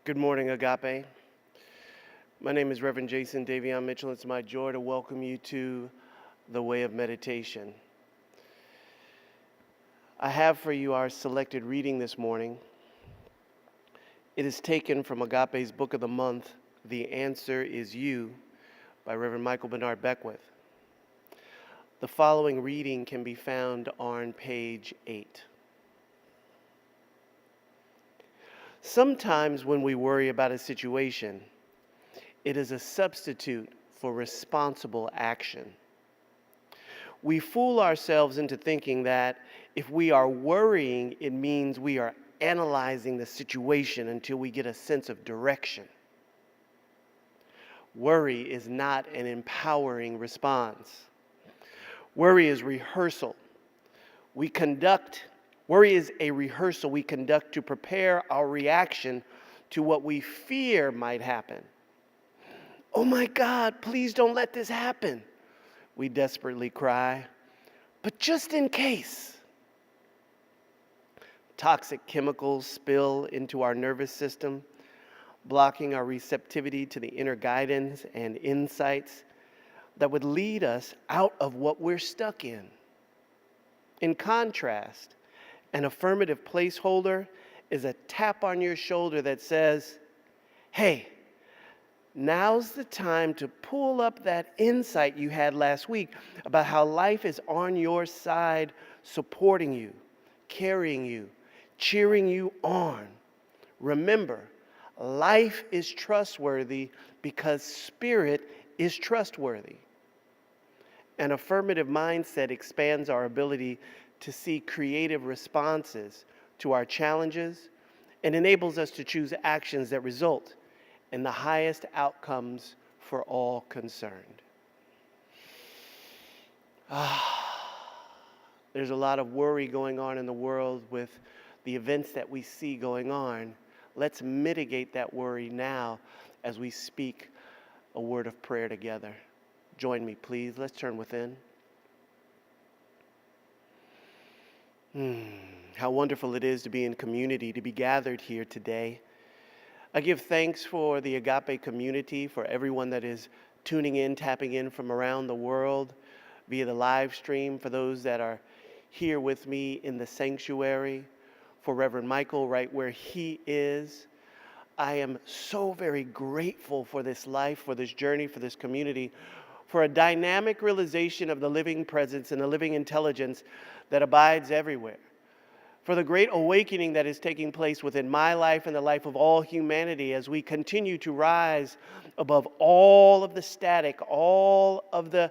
Good morning, Agape. My name is Reverend Jason Davion Mitchell. It's my joy to welcome you to the Way of Meditation. I have for you our selected reading this morning. It is taken from Agape's Book of the Month, The Answer Is You, by Reverend Michael Bernard Beckwith. The following reading can be found on page 8. Sometimes when we worry about a situation, it is a substitute for responsible action. We fool ourselves into thinking that if we are worrying, it means we are analyzing the situation until we get a sense of direction. Worry is not an empowering response. Worry is rehearsal. Worry is a rehearsal we conduct to prepare our reaction to what we fear might happen. Oh my God, please don't let this happen, we desperately cry. But just in case. Toxic chemicals spill into our nervous system, blocking our receptivity to the inner guidance and insights that would lead us out of what we're stuck in. In contrast, an affirmative placeholder is a tap on your shoulder that says, hey, now's the time to pull up that insight you had last week about how life is on your side, supporting you, carrying you, cheering you on. Remember, life is trustworthy because spirit is trustworthy. An affirmative mindset expands our ability to see creative responses to our challenges and enables us to choose actions that result in the highest outcomes for all concerned. There's a lot of worry going on in the world with the events that we see going on. Let's mitigate that worry now as we speak a word of prayer together. Join me, please. Let's turn within. How wonderful it is to be in community, to be gathered here today. I give thanks for the Agape community, for everyone that is tuning in, tapping in from around the world via the live stream, for those that are here with me in the sanctuary, for Reverend Michael right where he is. I am so very grateful for this life, for this journey, for this community, for a dynamic realization of the living presence and the living intelligence that abides everywhere. For the great awakening that is taking place within my life and the life of all humanity as we continue to rise above all of the static, all of the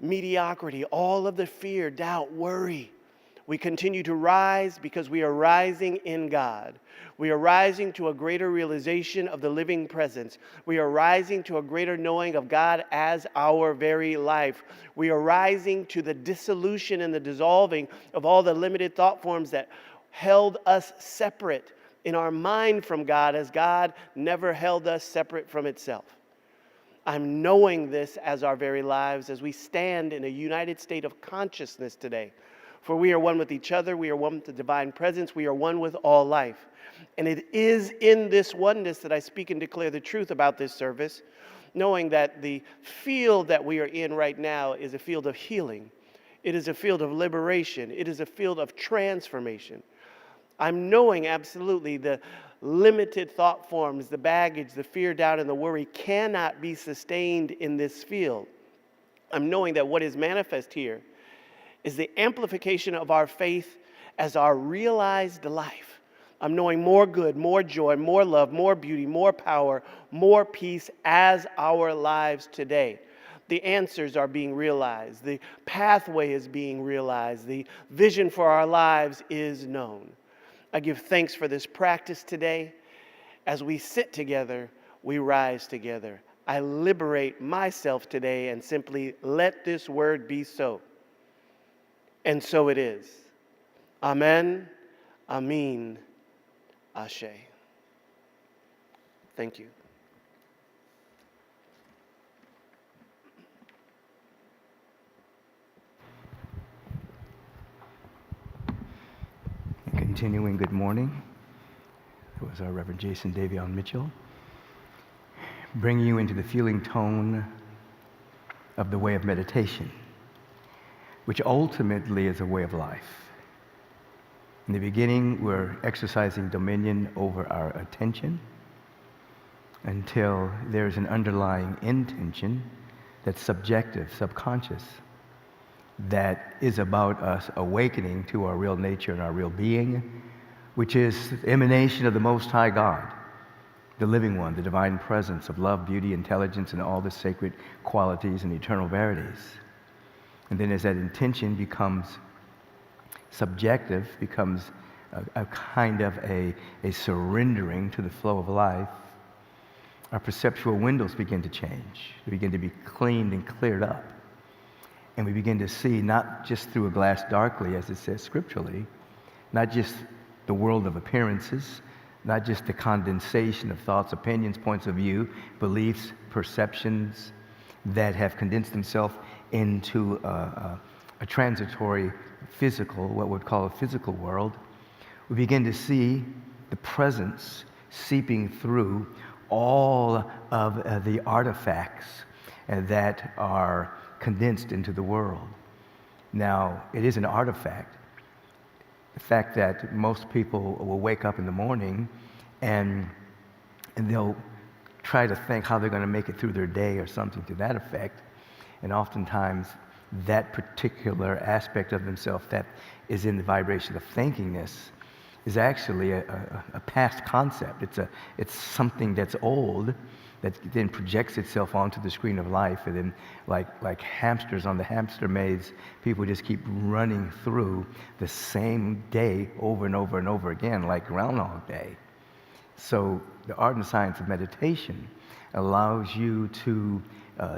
mediocrity, all of the fear, doubt, worry. We continue to rise because we are rising in God. We are rising to a greater realization of the living presence. We are rising to a greater knowing of God as our very life. We are rising to the dissolution and the dissolving of all the limited thought forms that held us separate in our mind from God, as God never held us separate from itself. I'm knowing this as our very lives as we stand in a united state of consciousness today. For we are one with each other, we are one with the divine presence, we are one with all life. And it is in this oneness that I speak and declare the truth about this service, knowing that the field that we are in right now is a field of healing. It is a field of liberation. It is a field of transformation. I'm knowing absolutely the limited thought forms, the baggage, the fear, doubt, and the worry cannot be sustained in this field. I'm knowing that what is manifest here is the amplification of our faith as our realized life. I'm knowing more good, more joy, more love, more beauty, more power, more peace as our lives today. The answers are being realized. The pathway is being realized. The vision for our lives is known. I give thanks for this practice today. As we sit together, we rise together. I liberate myself today and simply let this word be so. And so it is. Amen, Amin, Ashe. Thank you. Continuing, good morning. It was was our Reverend Jason Davion Mitchell, bringing you into the feeling tone of the way of meditation, which ultimately is a way of life. In the beginning, we're exercising dominion over our attention until there's an underlying intention that's subjective, subconscious, that is about us awakening to our real nature and our real being, which is the emanation of the Most High God, the living one, the divine presence of love, beauty, intelligence, and all the sacred qualities and eternal verities. And then as that intention becomes subjective, becomes a kind of a surrendering to the flow of life, our perceptual windows begin to change. They begin to be cleaned and cleared up. And we begin to see not just through a glass darkly, as it says scripturally, not just the world of appearances, not just the condensation of thoughts, opinions, points of view, beliefs, perceptions that have condensed themselves into a transitory physical, what we'd call a physical world. We begin to see the presence seeping through all of the artifacts that are condensed into the world. Now, it is an artifact. The fact that most people will wake up in the morning and they'll try to think how they're going to make it through their day or something to that effect. And oftentimes, that particular aspect of themselves that is in the vibration of thinkingness is actually a past concept. It's something that's old that then projects itself onto the screen of life, and then like hamsters on the hamster maze, people just keep running through the same day over and over and over again, like Groundhog Day. So the art and science of meditation allows you to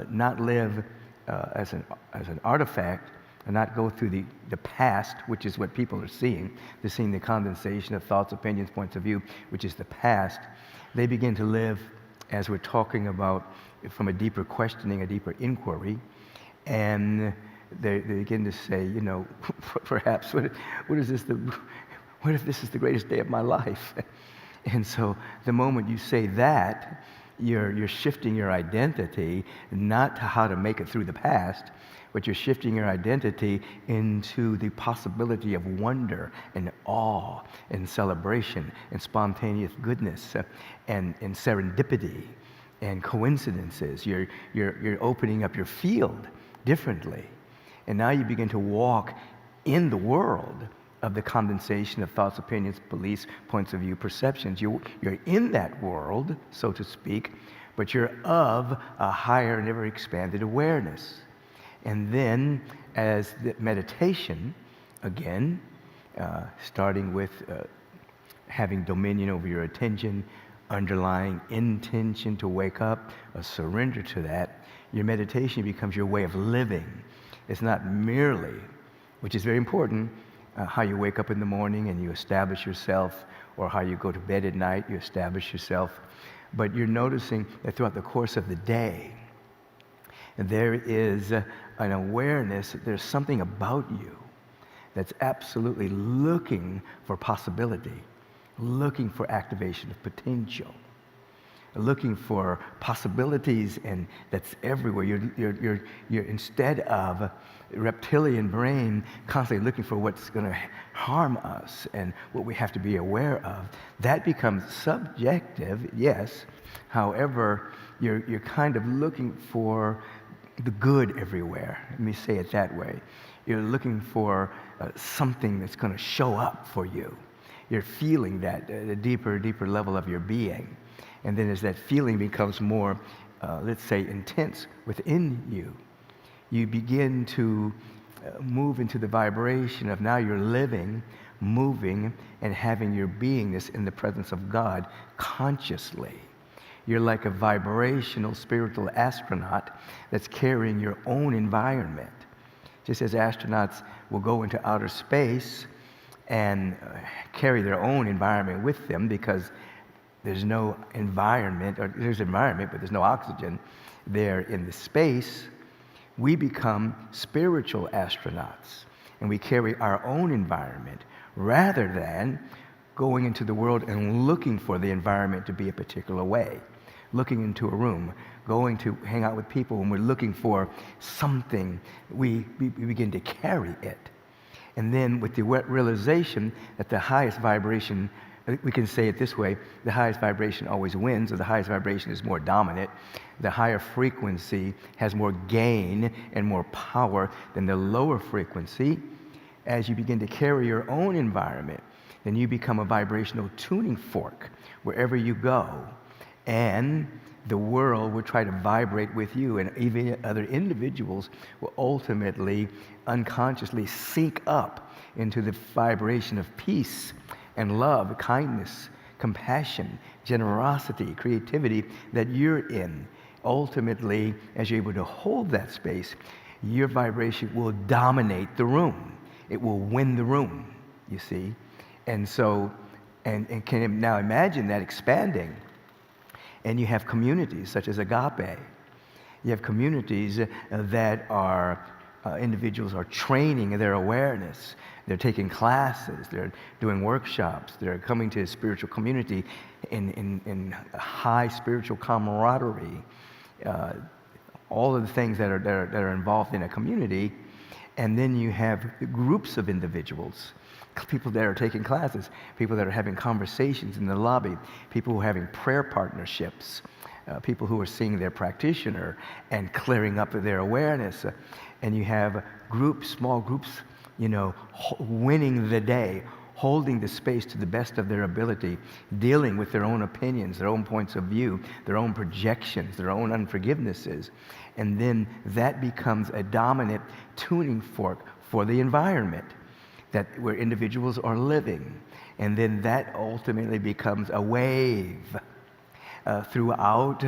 not live as an artifact, and not go through the past, which is what people are seeing. They're seeing the condensation of thoughts, opinions, points of view, which is the past. They begin to live, as we're talking about, from a deeper questioning, a deeper inquiry, and they begin to say, you know, perhaps, what if this is the greatest day of my life? And so the moment you say that, you're shifting your identity, not to how to make it through the past, but you're shifting your identity into the possibility of wonder and awe and celebration and spontaneous goodness and serendipity and coincidences. You're opening up your field differently. And now you begin to walk in the world of the condensation of thoughts, opinions, beliefs, points of view, perceptions. You're in that world, so to speak, but you're of a higher and ever expanded awareness. And then as the meditation, again, starting with having dominion over your attention, underlying intention to wake up, a surrender to that, your meditation becomes your way of living. It's not merely, which is very important, how you wake up in the morning and you establish yourself, or how you go to bed at night, you establish yourself. But you're noticing that throughout the course of the day, there is an awareness that there's something about you that's absolutely looking for possibility, looking for activation of potential, looking for possibilities, and that's everywhere. You're instead of reptilian brain constantly looking for what's going to harm us and what we have to be aware of. That becomes subjective, yes. However, you're kind of looking for the good everywhere. Let me say it that way. You're looking for something that's going to show up for you. You're feeling that at a deeper level of your being. And then as that feeling becomes more, let's say, intense within you, you begin to move into the vibration of now you're living, moving, and having your beingness in the presence of God consciously. You're like a vibrational spiritual astronaut that's carrying your own environment. Just as astronauts will go into outer space and carry their own environment with them because there's no environment, or there's environment, but there's no oxygen there in the space, we become spiritual astronauts, and we carry our own environment rather than going into the world and looking for the environment to be a particular way, looking into a room, going to hang out with people, when we're looking for something, we begin to carry it. And then with the realization that the highest vibration, we can say it this way, the highest vibration always wins, or the highest vibration is more dominant. The higher frequency has more gain and more power than the lower frequency. As you begin to carry your own environment, then you become a vibrational tuning fork wherever you go. And the world will try to vibrate with you, and even other individuals will ultimately, unconsciously sync up into the vibration of peace and love, kindness, compassion, generosity, creativity that you're in. Ultimately, as you're able to hold that space, your vibration will dominate the room. It will win the room, you see. And so, and can you now imagine that expanding? And you have communities such as Agape. You have communities that are, individuals are training their awareness. They're taking classes, they're doing workshops, they're coming to a spiritual community in high spiritual camaraderie. All of the things that are involved in a community. And then you have groups of individuals, people that are taking classes, people that are having conversations in the lobby, people who are having prayer partnerships, people who are seeing their practitioner and clearing up their awareness. And you have groups, small groups, winning the day, holding the space to the best of their ability, dealing with their own opinions, their own points of view, their own projections, their own unforgivenesses. And then that becomes a dominant tuning fork for the environment where individuals are living. And then that ultimately becomes a wave throughout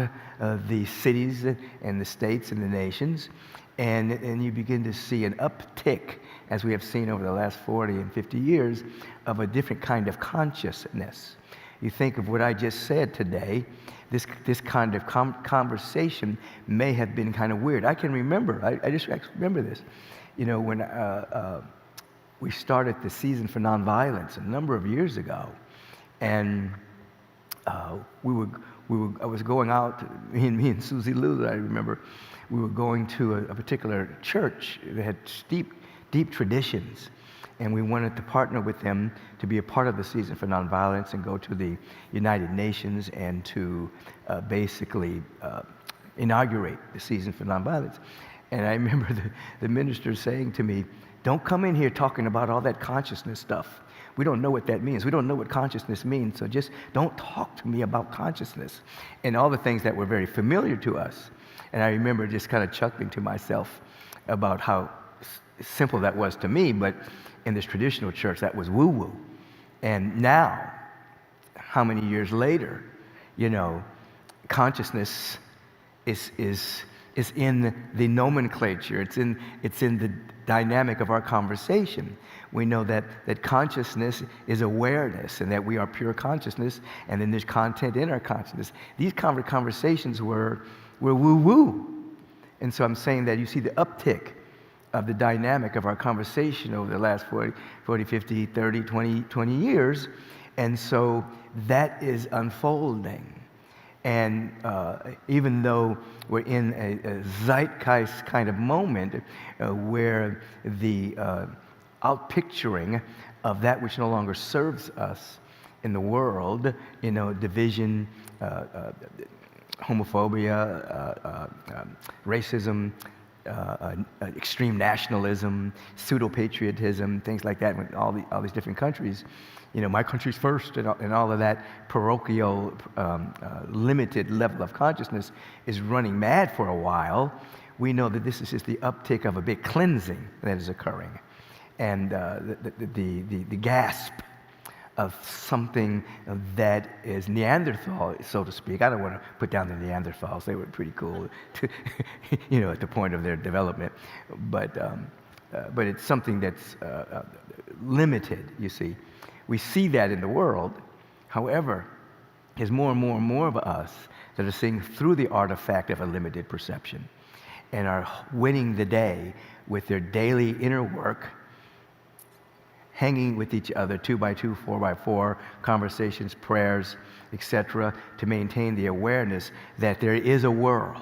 the cities and the states and the nations. And you begin to see an uptick, as we have seen over the last 40 and 50 years, of a different kind of consciousness. You think of what I just said today, this kind of conversation may have been kind of weird. I can remember, I just remember this, when we started the Season for Nonviolence a number of years ago, and I was going out, me and Susie Lou, I remember, we were going to a particular church that had deep traditions, and we wanted to partner with them to be a part of the Season for Nonviolence and go to the United Nations and to basically inaugurate the Season for Nonviolence. And I remember the minister saying to me, "Don't come in here talking about all that consciousness stuff. We don't know what that means. We don't know what consciousness means, so just don't talk to me about consciousness," and all the things that were very familiar to us. And I remember just kind of chuckling to myself about how simple that was to me, but in this traditional church, that was woo-woo. And now, how many years later, consciousness is in the nomenclature. It's in the dynamic of our conversation. We know that consciousness is awareness, and that we are pure consciousness, and then there's content in our consciousness. These conversations were woo-woo. And so I'm saying that you see the uptick of the dynamic of our conversation over the last 40, 50, 30, 20 years. And so that is unfolding. And even though we're in a zeitgeist kind of moment where the outpicturing of that which no longer serves us in the world, division, homophobia, racism, extreme nationalism, pseudo-patriotism, things like that in all these different countries. My country's first, and all of that parochial, limited level of consciousness is running mad for a while. We know that this is just the uptick of a big cleansing that is occurring, and the gasp of something that is Neanderthal, so to speak. I don't want to put down the Neanderthals; they were pretty cool, at the point of their development. But it's something that's limited. You see, we see that in the world. However, there's more and more and more of us that are seeing through the artifact of a limited perception, and are winning the day with their daily inner work, hanging with each other, 2 by 2, 4 by 4, conversations, prayers, etc., to maintain the awareness that there is a world.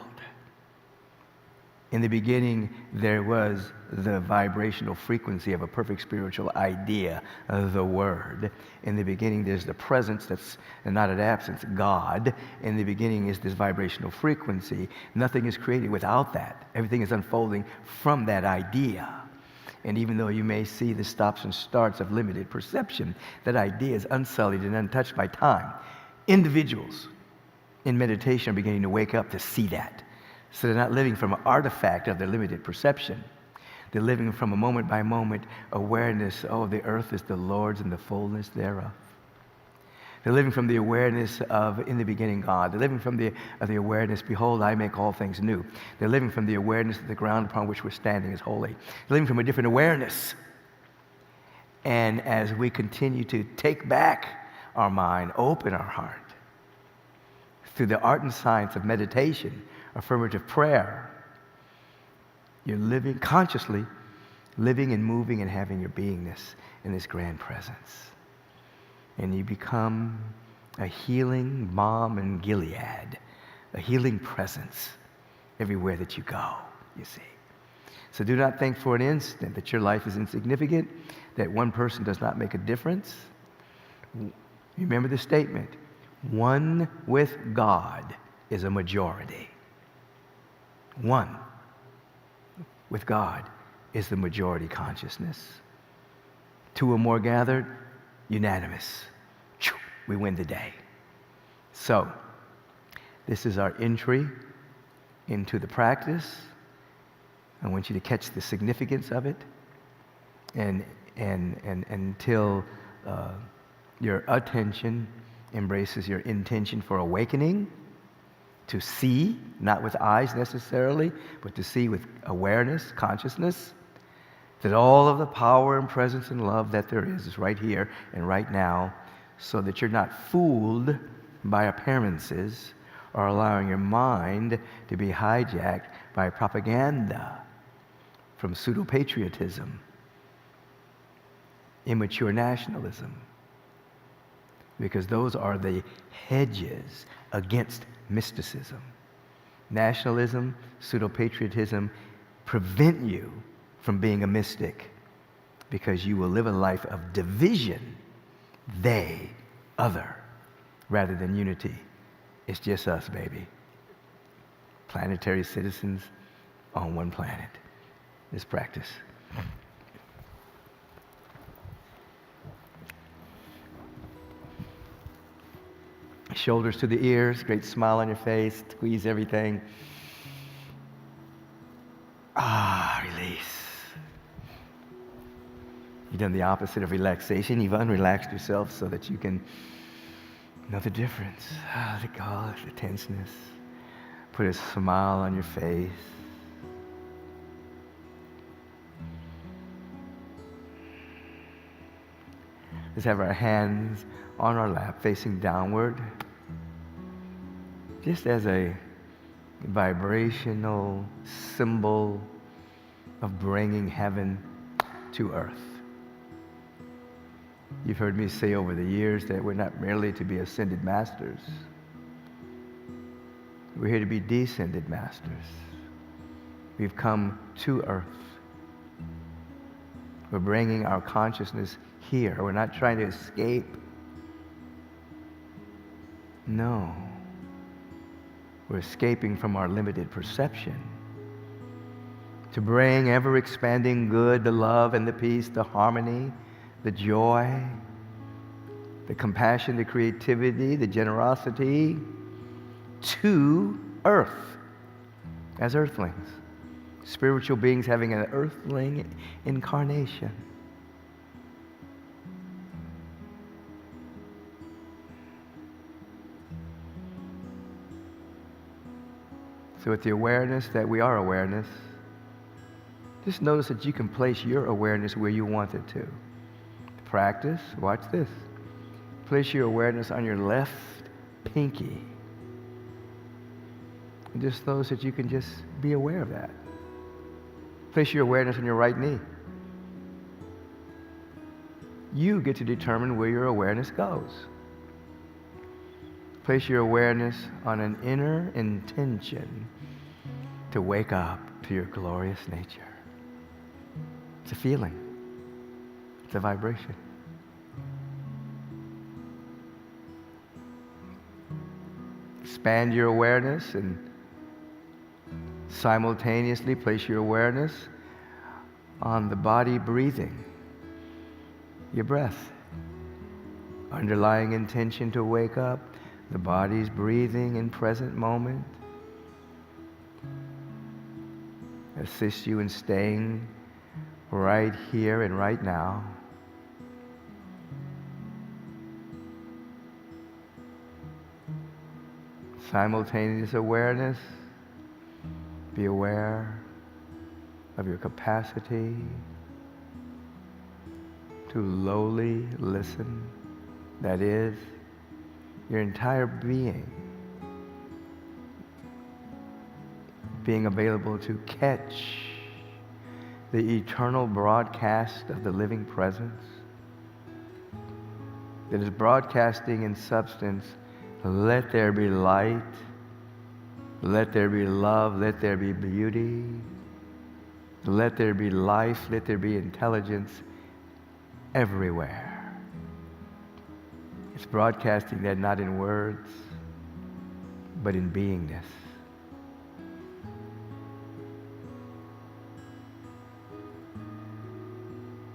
In the beginning, there was the vibrational frequency of a perfect spiritual idea, the Word. In the beginning, there's the presence that's not an absence, God. In the beginning is this vibrational frequency. Nothing is created without that. Everything is unfolding from that idea. And even though you may see the stops and starts of limited perception, that idea is unsullied and untouched by time. Individuals in meditation are beginning to wake up to see that. So they're not living from an artifact of their limited perception. They're living from a moment by moment awareness, oh, the earth is the Lord's and the fullness thereof. They're living from the awareness of, in the beginning, God. They're living from the awareness, behold, I make all things new. They're living from the awareness that the ground upon which we're standing is holy. They're living from a different awareness. And as we continue to take back our mind, open our heart, through the art and science of meditation, affirmative prayer, you're living consciously, living and moving and having your beingness in this grand presence. And you become a healing balm in Gilead, a healing presence everywhere that you go, you see. So do not think for an instant that your life is insignificant, that one person does not make a difference. Remember the statement, one with God is a majority. One with God is the majority consciousness. 2 or more gathered, unanimous. We win the day. So, this is our entry into the practice. I want you to catch the significance of it, and until your attention embraces your intention for awakening, to see, not with eyes necessarily, but to see with awareness, consciousness, that all of the power and presence and love that there is right here and right now, so that you're not fooled by appearances or allowing your mind to be hijacked by propaganda from pseudo-patriotism, immature nationalism, because those are the hedges against mysticism. Nationalism, pseudo-patriotism prevent you from being a mystic, because you will live a life of division, they, other, rather than unity. It's just us, baby. Planetary citizens on one planet. This practice. Shoulders to the ears, great smile on your face, squeeze everything. Release. You've done the opposite of relaxation. You've unrelaxed yourself so that you can know the difference. Let go of the tenseness. Put a smile on your face. Let's have our hands on our lap, facing downward, just as a vibrational symbol of bringing heaven to earth. You've heard me say over the years that we're not merely to be ascended masters. We're here to be descended masters. We've come to earth. We're bringing our consciousness here. We're not trying to escape. No. We're escaping from our limited perception to bring ever-expanding good, the love and the peace, the harmony, the joy, the compassion, the creativity, the generosity to earth as earthlings. Spiritual beings having an earthling incarnation. So with the awareness that we are awareness, just notice that you can place your awareness where you want it to. Practice, watch this. Place your awareness on your left pinky. And just notice that you can just be aware of that. Place your awareness on your right knee. You get to determine where your awareness goes. Place your awareness on an inner intention to wake up to your glorious nature. It's a feeling. It's a vibration. Expand your awareness and simultaneously place your awareness on the body breathing, your breath. Underlying intention to wake up, the body's breathing in present moment. Assist you in staying right here and right now. Simultaneous awareness. Be aware of your capacity to lowly listen. That is, your entire being being available to catch the eternal broadcast of the living presence that is broadcasting in substance. Let there be light, let there be love, let there be beauty, let there be life, let there be intelligence everywhere. It's broadcasting that not in words, but in beingness.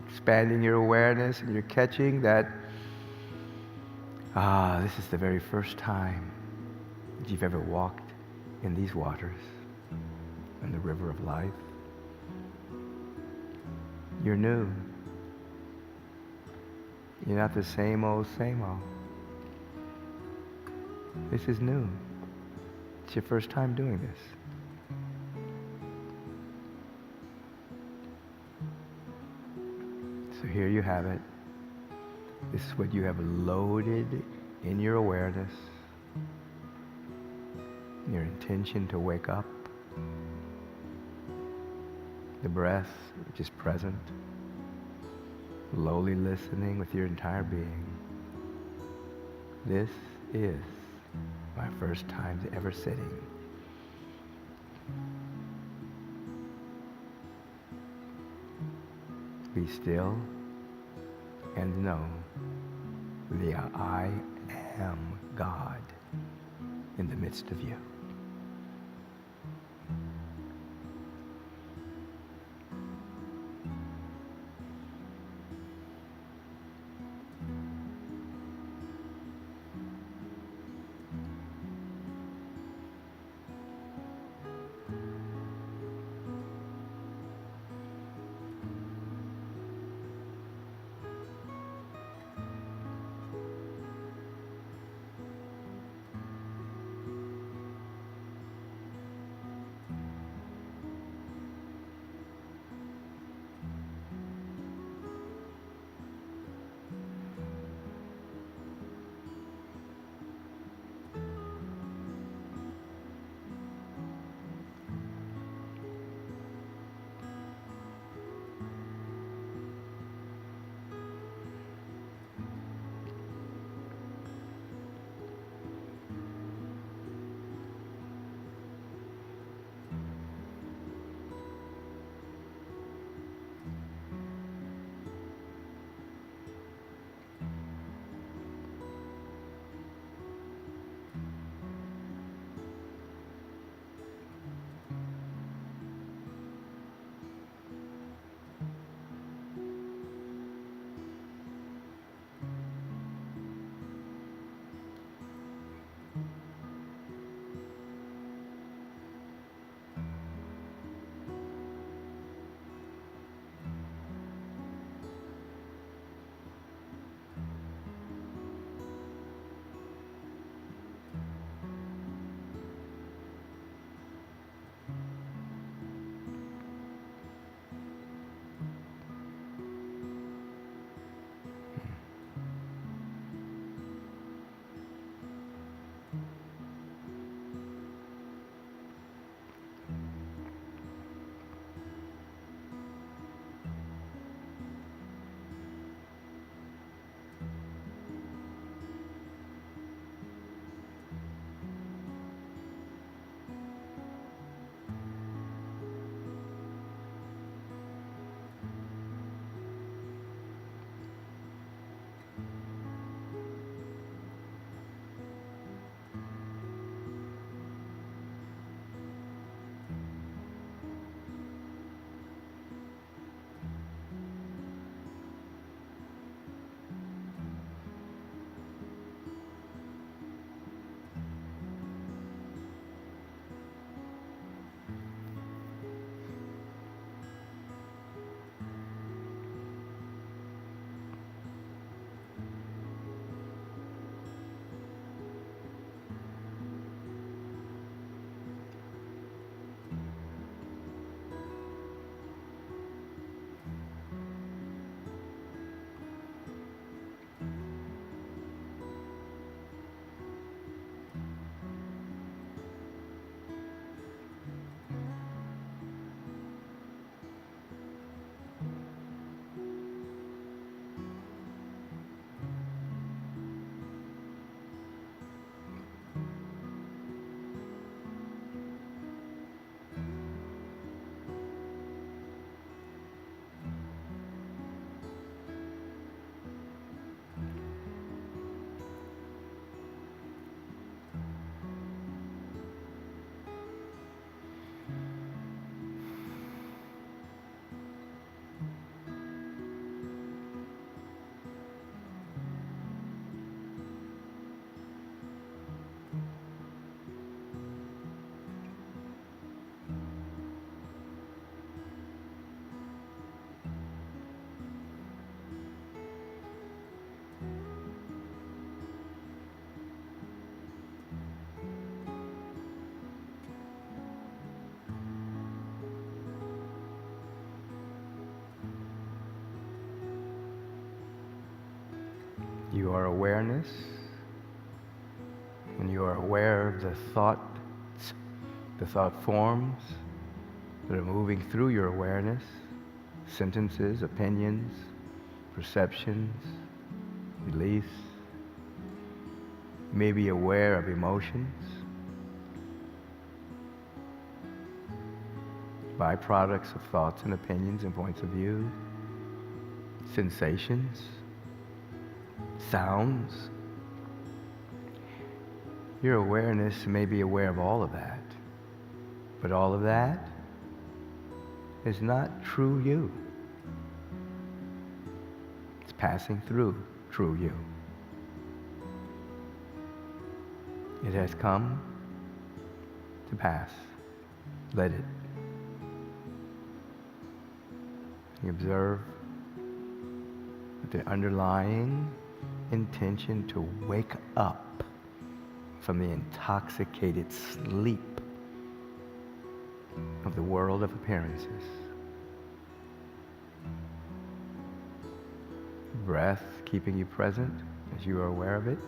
Expanding your awareness, and you're catching that, this is the very first time that you've ever walked in these waters, in the river of life. You're new. You're not the same old, same old. This is new. It's your first time doing this. So here you have it. This is what you have loaded in your awareness. Your intention to wake up. The breath, which is present. Lowly listening with your entire being. This is my first time ever sitting. Be still and know the I am God in the midst of you. You are awareness, and you are aware of the thoughts, the thought forms that are moving through your awareness, sentences, opinions, perceptions, beliefs. You may be aware of emotions, byproducts of thoughts and opinions and points of view, sensations, sounds. Your awareness may be aware of all of that, but all of that is not true you. It's passing through true you. It has come to pass. Let it. You observe the underlying intention to wake up from the intoxicated sleep of the world of appearances. Breath keeping you present as you are aware of it.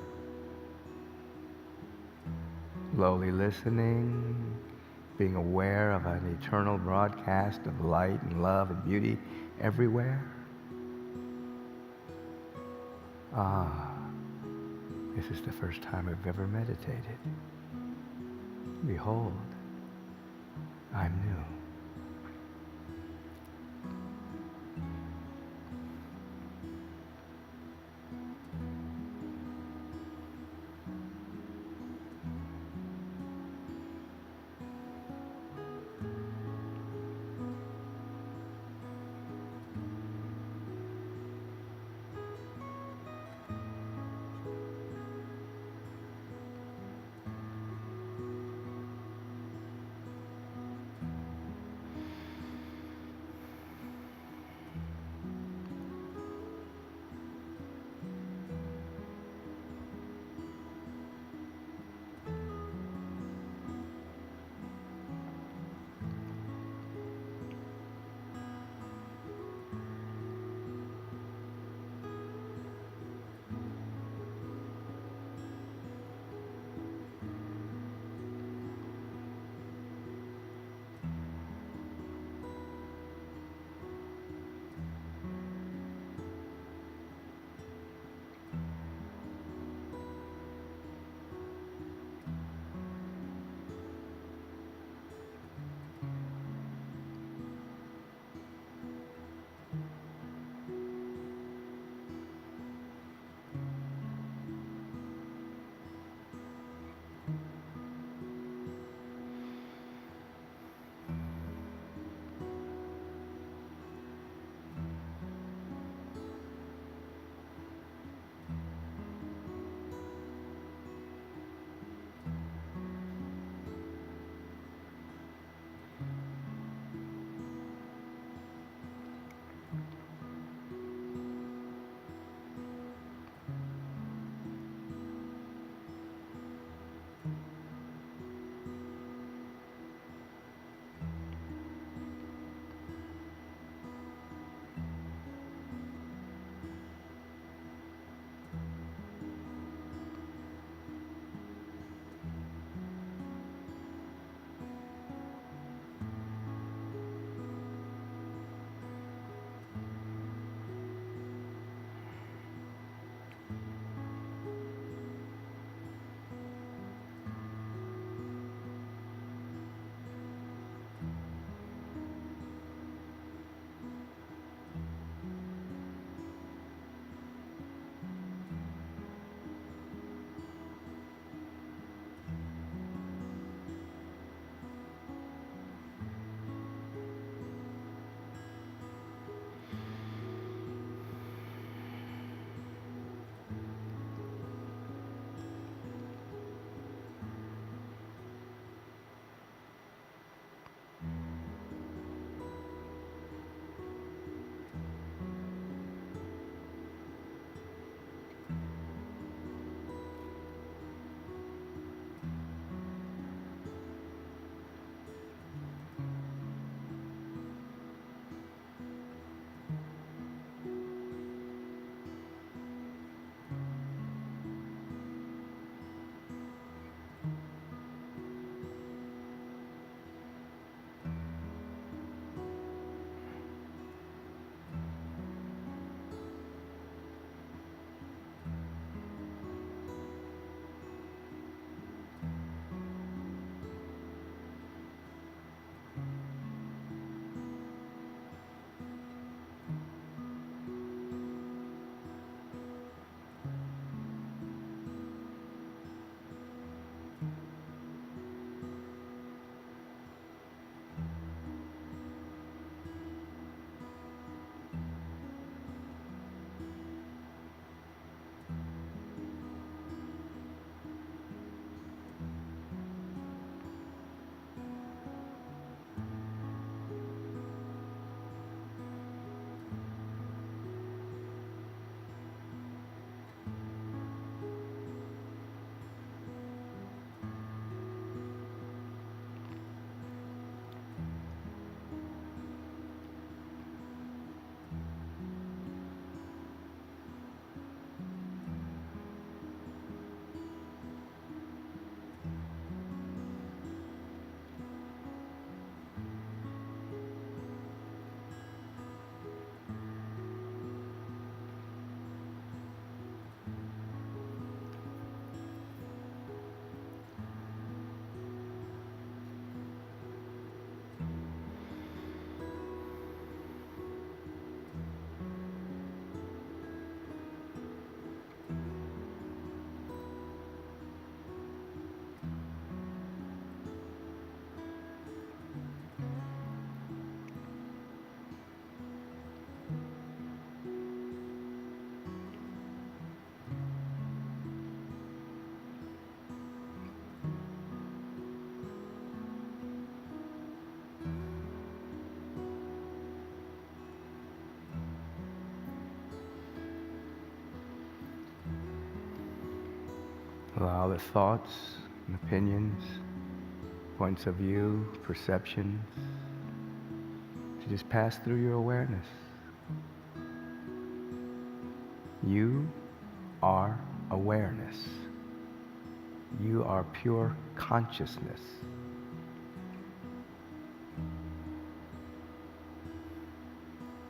Slowly listening, being aware of an eternal broadcast of light and love and beauty everywhere. This is the first time I've ever meditated. Behold, I'm new. Allow the thoughts and opinions, points of view, perceptions to just pass through your awareness. You are awareness. You are pure consciousness.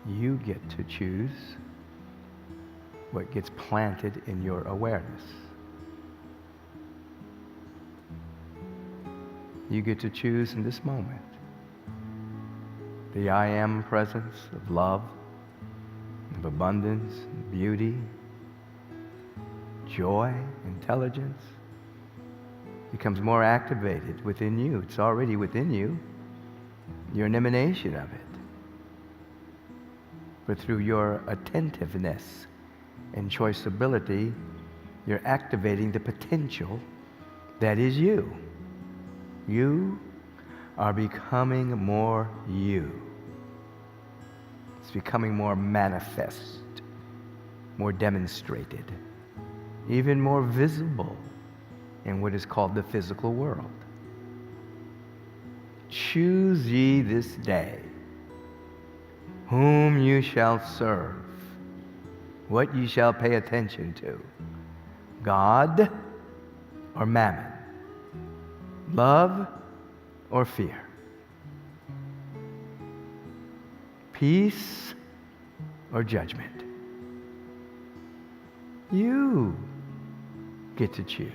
You get to choose what gets planted in your awareness. You get to choose in this moment the I am presence of love, of abundance, beauty, joy, intelligence becomes more activated within you. It's already within you. You're an emanation of it. But through your attentiveness and choiceability, you're activating the potential that is you. You are becoming more you. It's becoming more manifest, more demonstrated, even more visible in what is called the physical world. Choose ye this day whom you shall serve, what you shall pay attention to, God or mammon, love or fear, peace or judgment. You get to choose.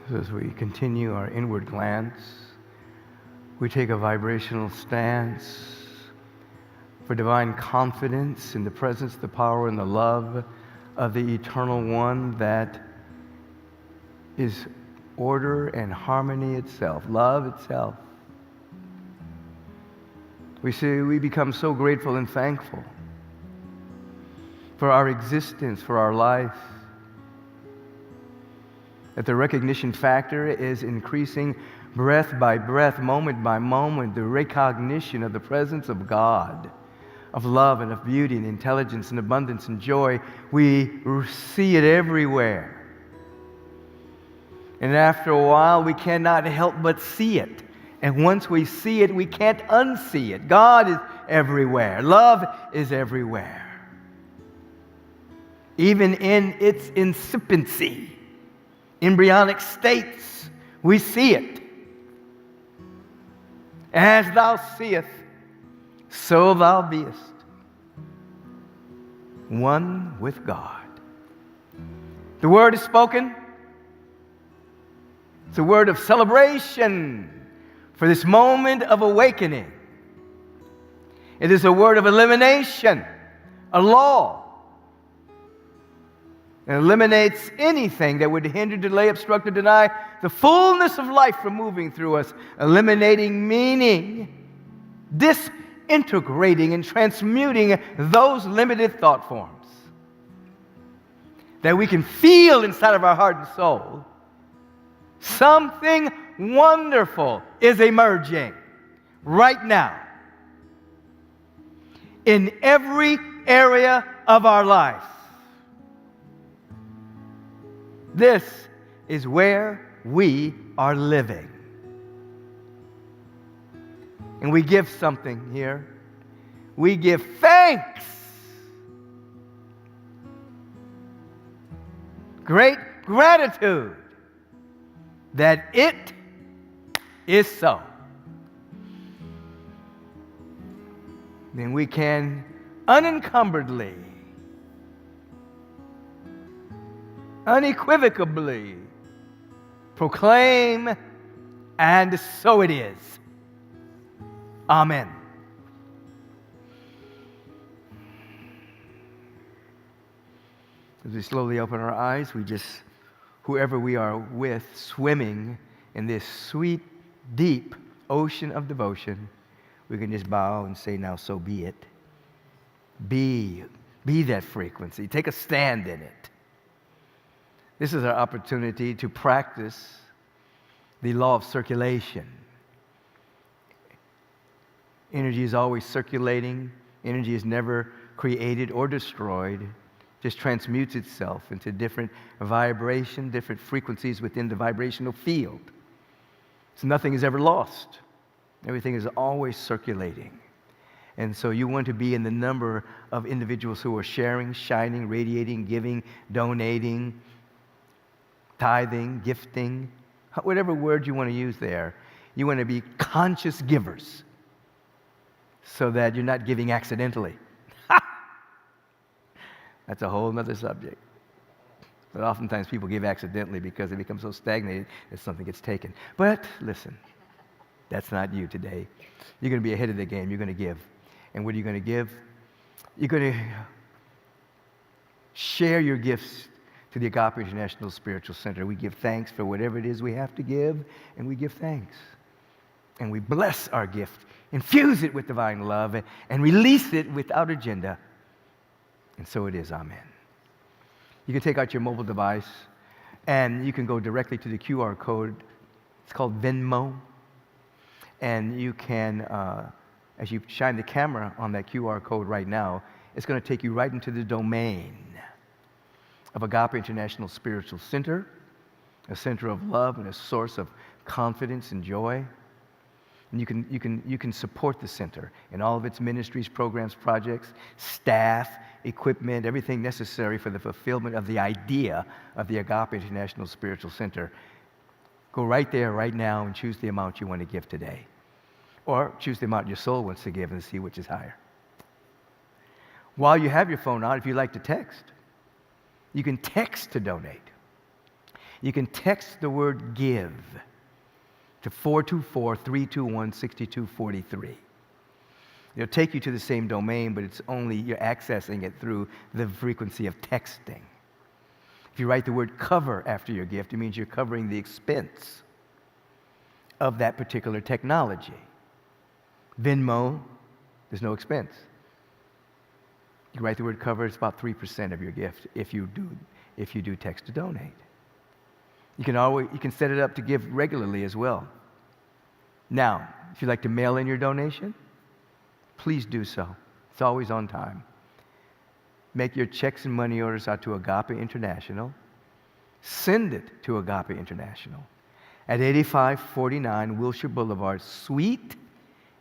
So as we continue our inward glance, we take a vibrational stance for divine confidence in the presence, the power, and the love of the Eternal One that is order and harmony itself, love itself. We become so grateful and thankful for our existence, for our life, that the recognition factor is increasing breath by breath, moment by moment, the recognition of the presence of God, of love and of beauty and intelligence and abundance and joy. We see it everywhere. And after a while, we cannot help but see it. And once we see it, we can't unsee it. God is everywhere. Love is everywhere. Even in its incipiency, embryonic states, we see it. As thou seest, so thou beest, one with God. The word is spoken. It's a word of celebration for this moment of awakening. It is a word of elimination, a law. It eliminates anything that would hinder, delay, obstruct, or deny the fullness of life from moving through us, eliminating meaning, disintegrating and transmuting those limited thought forms that we can feel inside of our heart and soul. Something wonderful is emerging right now in every area of our life. This is where we are living. And we give something here. We give thanks. Great gratitude that it is so. Then we can unencumberedly, unequivocally proclaim, and so it is. Amen. As we slowly open our eyes, we just, whoever we are with, swimming in this sweet, deep ocean of devotion, we can just bow and say, now so be it. Be that frequency. Take a stand in it. This is our opportunity to practice the law of circulation. Energy is always circulating. Energy is never created or destroyed. Just transmutes itself into different vibration, different frequencies within the vibrational field. So nothing is ever lost. Everything is always circulating. And so you want to be in the number of individuals who are sharing, shining, radiating, giving, donating, tithing, gifting, whatever word you want to use there. You want to be conscious givers so that you're not giving accidentally. That's a whole other subject. But oftentimes people give accidentally because they become so stagnated that something gets taken. But listen, that's not you today. You're going to be ahead of the game. You're going to give. And what are you going to give? You're going to share your gifts to the Agape International Spiritual Center. We give thanks for whatever it is we have to give, and we give thanks. And we bless our gift, infuse it with divine love, and release it without agenda. And so it is. Amen. You can take out your mobile device, and you can go directly to the QR code. It's called Venmo. And you can, as you shine the camera on that QR code right now, it's going to take you right into the domain of Agape International Spiritual Center, a center of love and a source of confidence and joy. And you can support the center in all of its ministries, programs, projects, staff, equipment, everything necessary for the fulfillment of the idea of the Agape International Spiritual Center. Go right there, right now, and choose the amount you want to give today. Or choose the amount your soul wants to give and see which is higher. While you have your phone out, if you like to text, you can text to donate. You can text the word give to 424-321-6243. It'll take you to the same domain, but it's only you're accessing it through the frequency of texting. If you write the word cover after your gift, it means you're covering the expense of that particular technology. Venmo There's no expense. You write the word cover, it's about 3% of your gift if you do text to donate. You can set it up to give regularly as well. Now, if you'd like to mail in your donation, please do so. It's always on time. Make your checks and money orders out to Agape International. Send it to Agape International at 8549 Wilshire Blvd, Suite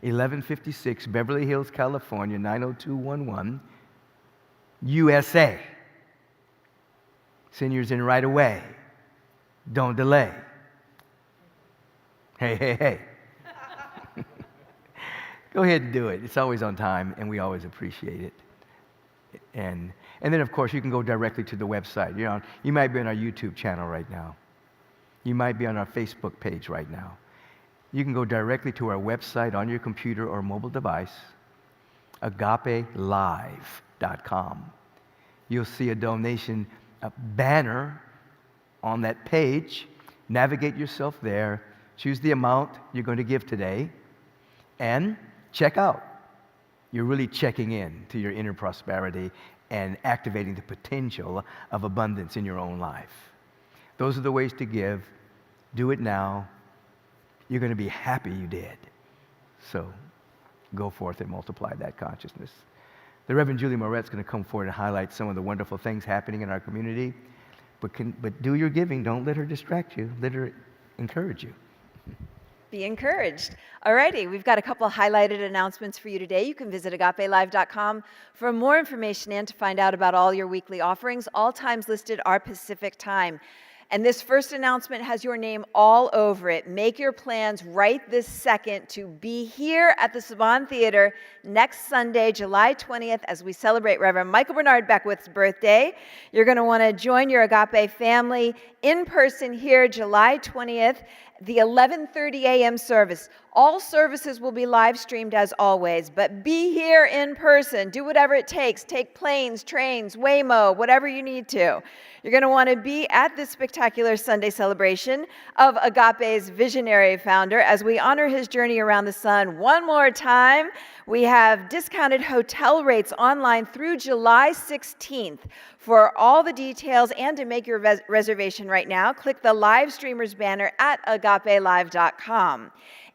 1156, Beverly Hills, California, 90211, USA. Send yours in right away. Don't delay. Hey, hey, hey. Go ahead and do it. It's always on time, and we always appreciate it. And then, of course, you can go directly to the website. You might be on our YouTube channel right now. You might be on our Facebook page right now. You can go directly to our website on your computer or mobile device, agapelive.com. You'll see a donation banner on that page. Navigate yourself there. Choose the amount you're going to give today, and check out. You're really checking in to your inner prosperity and activating the potential of abundance in your own life. Those are the ways to give. Do it now. You're going to be happy you did. So go forth and multiply that consciousness. The Reverend Julie Moret's going to come forward and highlight some of the wonderful things happening in our community. But do your giving. Don't let her distract you. Let her encourage you. Be encouraged. Alrighty, we've got a couple of highlighted announcements for you today. You can visit agapelive.com for more information and to find out about all your weekly offerings. All times listed are Pacific time. And this first announcement has your name all over it. Make your plans right this second to be here at the Saban Theater next Sunday, July 20th, as we celebrate Reverend Michael Bernard Beckwith's birthday. You're going to want to join your Agape family in person here July 20th, the 11:30 a.m. service. All services will be live streamed as always, but be here in person. Do whatever it takes. Take planes, trains, Waymo, whatever you need to. You're going to want to be at this spectacular Sunday celebration of Agape's visionary founder as we honor his journey around the sun one more time. We have discounted hotel rates online through July 16th. For all the details and to make your reservation right now, click the live streamers banner at agapelive.com.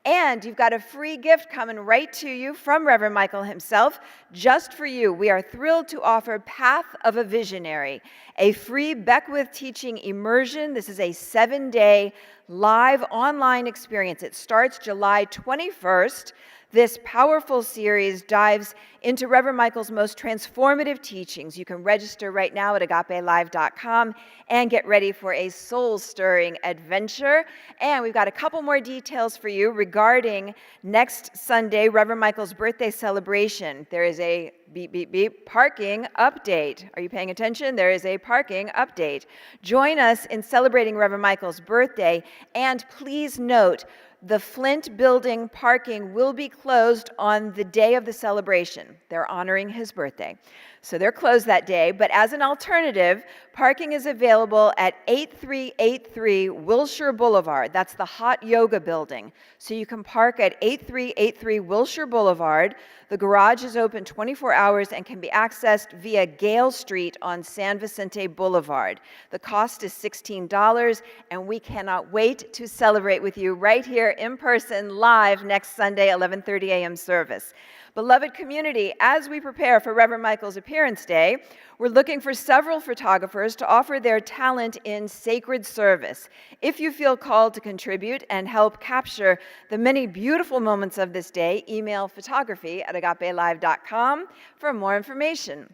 And you've got a free gift coming right to you from Reverend Michael himself, just for you. We are thrilled to offer Path of a Visionary, a free Beckwith teaching immersion. This is a 7-day live online experience. It starts July 21st. This powerful series dives into Reverend Michael's most transformative teachings. You can register right now at agapelive.com and get ready for a soul-stirring adventure. And we've got a couple more details for you regarding next Sunday, Reverend Michael's birthday celebration. There is a beep, beep, beep, parking update. Are you paying attention? There is a parking update. Join us in celebrating Reverend Michael's birthday, and please note, the Flint building parking will be closed on the day of the celebration. They're honoring his birthday. So they're closed that day, but as an alternative, parking is available at 8383 Wilshire Boulevard. That's the hot yoga building. So you can park at 8383 Wilshire Boulevard. The garage is open 24 hours and can be accessed via Gale Street on San Vicente Boulevard. The cost is $16, and we cannot wait to celebrate with you right here in person, live next Sunday, 11:30 a.m. service. Beloved community, as we prepare for Reverend Michael's Appearance Day, we're looking for several photographers to offer their talent in sacred service. If you feel called to contribute and help capture the many beautiful moments of this day, email photography@agapelive.com for more information.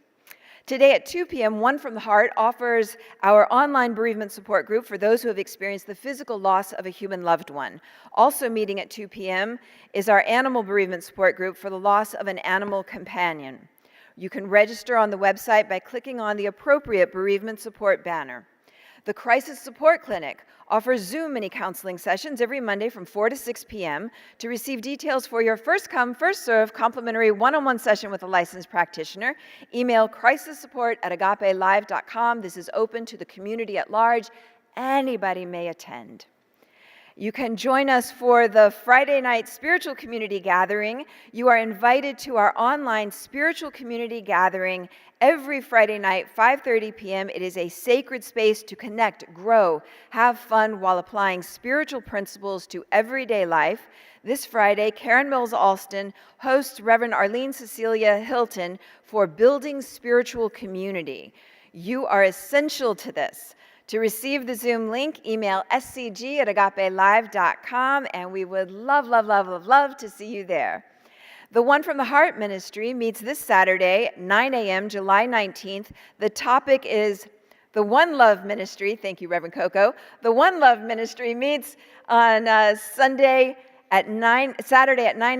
Today at 2 p.m., One from the Heart offers our online bereavement support group for those who have experienced the physical loss of a human loved one. Also meeting at 2 p.m. is our animal bereavement support group for the loss of an animal companion. You can register on the website by clicking on the appropriate bereavement support banner. The Crisis Support Clinic offers Zoom mini-counseling sessions every Monday from 4 to 6 p.m. To receive details for your first-come, first-served complimentary one-on-one session with a licensed practitioner, email crisissupport@agapelive.com. This is open to the community at large. Anybody may attend. You can join us for the Friday night spiritual community gathering. You are invited to our online spiritual community gathering every Friday night, 5:30 p.m. It is a sacred space to connect, grow, have fun while applying spiritual principles to everyday life. This Friday, Karen Mills Alston hosts Reverend Arlene Cecilia Hilton for Building Spiritual Community. You are essential to this. To receive the Zoom link, email scg@agapelive.com, and we would love to see you there. The One from the Heart Ministry meets this Saturday, 9 a.m., July 19th. The topic is the One Love Ministry. Thank you, Reverend Coco. The One Love Ministry meets on Saturday at 9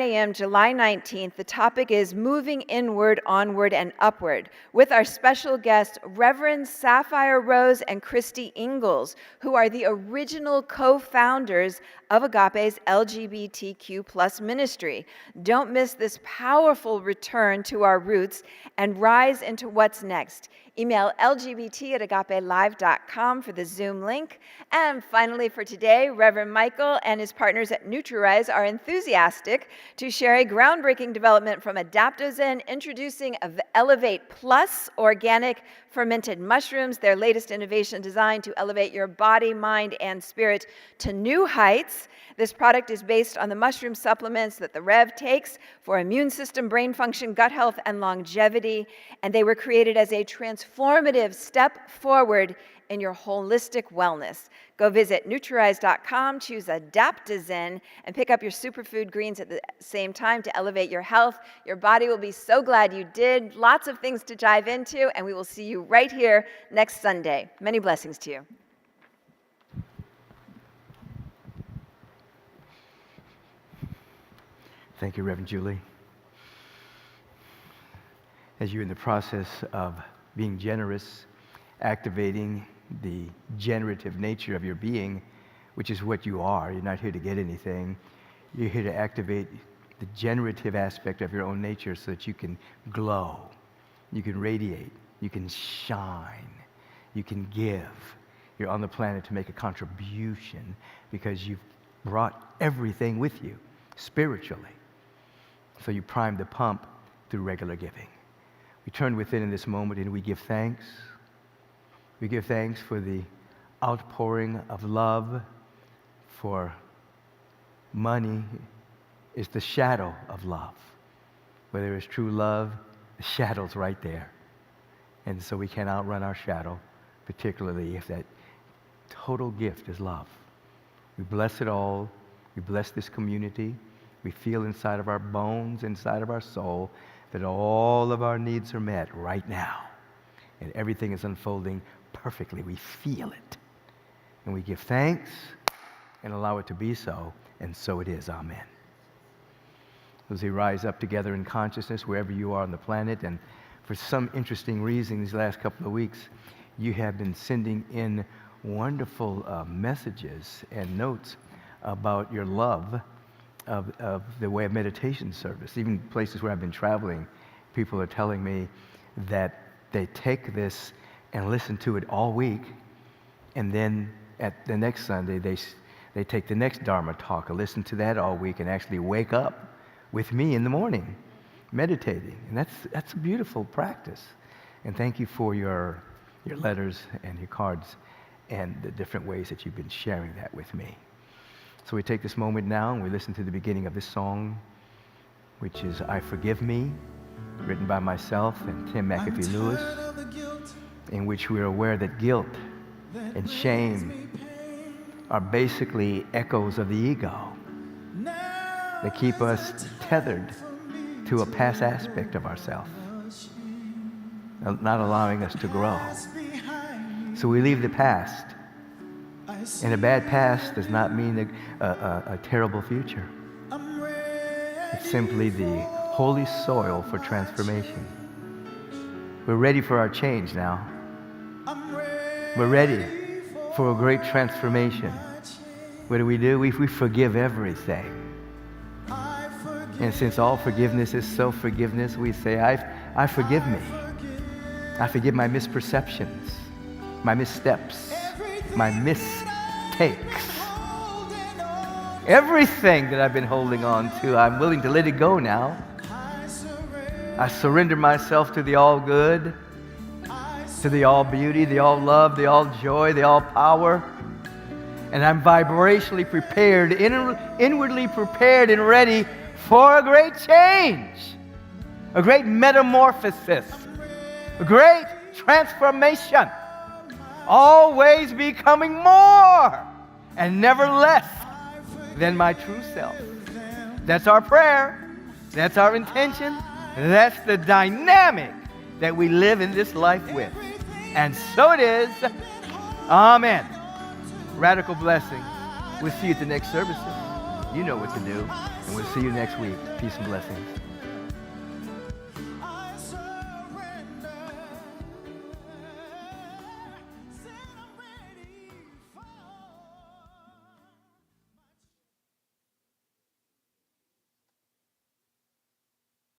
a.m., July 19th. The topic is Moving Inward, Onward, and Upward, with our special guests, Reverend Sapphire Rose and Christy Ingalls, who are the original co-founders of Agape's LGBTQ+ ministry. Don't miss this powerful return to our roots and rise into what's next. Email lgbt@agapelive.com for the Zoom link. And finally for today, Reverend Michael and his partners at NutriRise are enthusiastic to share a groundbreaking development from Adaptozen, introducing Elevate Plus organic fermented mushrooms, their latest innovation designed to elevate your body, mind, and spirit to new heights. This product is based on the mushroom supplements that the Rev takes for immune system, brain function, gut health, and longevity, and they were created as a transformative step forward in your holistic wellness. Go visit NutriRise.com, choose Adaptozen, and pick up your superfood greens at the same time to elevate your health. Your body will be so glad you did. Lots of things to dive into, and we will see you right here next Sunday. Many blessings to you. Thank you, Reverend Julie. As you're in the process of being generous, activating the generative nature of your being, which is what you are. You're not here to get anything. You're here to activate the generative aspect of your own nature so that you can glow, you can radiate, you can shine, you can give. You're on the planet to make a contribution because you've brought everything with you spiritually. So you prime the pump through regular giving. We turn within in this moment and we give thanks. We give thanks for the outpouring of love, for money is the shadow of love. Where there is true love, the shadow's right there. And so we can't outrun our shadow, particularly if that total gift is love. We bless it all. We bless this community. We feel inside of our bones, inside of our soul, that all of our needs are met right now. And everything is unfolding perfectly. We feel it. And we give thanks and allow it to be so. And so it is. Amen. As we rise up together in consciousness, wherever you are on the planet, and for some interesting reason, these last couple of weeks, you have been sending in wonderful messages and notes about your love of the way of meditation service. Even places where I've been traveling, people are telling me that they take this and listen to it all week, and then at the next Sunday, they take the next Dharma talk and listen to that all week and actually wake up with me in the morning, meditating. And that's a beautiful practice. And thank you for your letters and your cards and the different ways that you've been sharing that with me. So we take this moment now and we listen to the beginning of this song, which is I Forgive Me, written by myself and Tim McAfee Lewis, in which we're aware that guilt and shame are basically echoes of the ego. They keep us tethered to a past aspect of ourselves, not allowing us to grow. So we leave the past. And a bad past does not mean a terrible future. It's simply the holy soil for transformation. We're ready for our change now. We're ready for a great transformation. What do? We forgive everything. And since all forgiveness is self-forgiveness, we say, I forgive me. I forgive my misperceptions, my missteps, my mistakes. Everything that I've been holding on to, I'm willing to let it go now. I surrender myself to the all good, to the all beauty, the all love, the all joy, the all power. And I'm vibrationally prepared, inwardly prepared and ready for a great change, a great metamorphosis, a great transformation, always becoming more and never less than my true self. That's our prayer. That's our intention. That's the dynamic that we live in this life with. And so it is. Amen. Radical blessings. We'll see you at the next services. You know what to do. And we'll see you next week. Peace and blessings.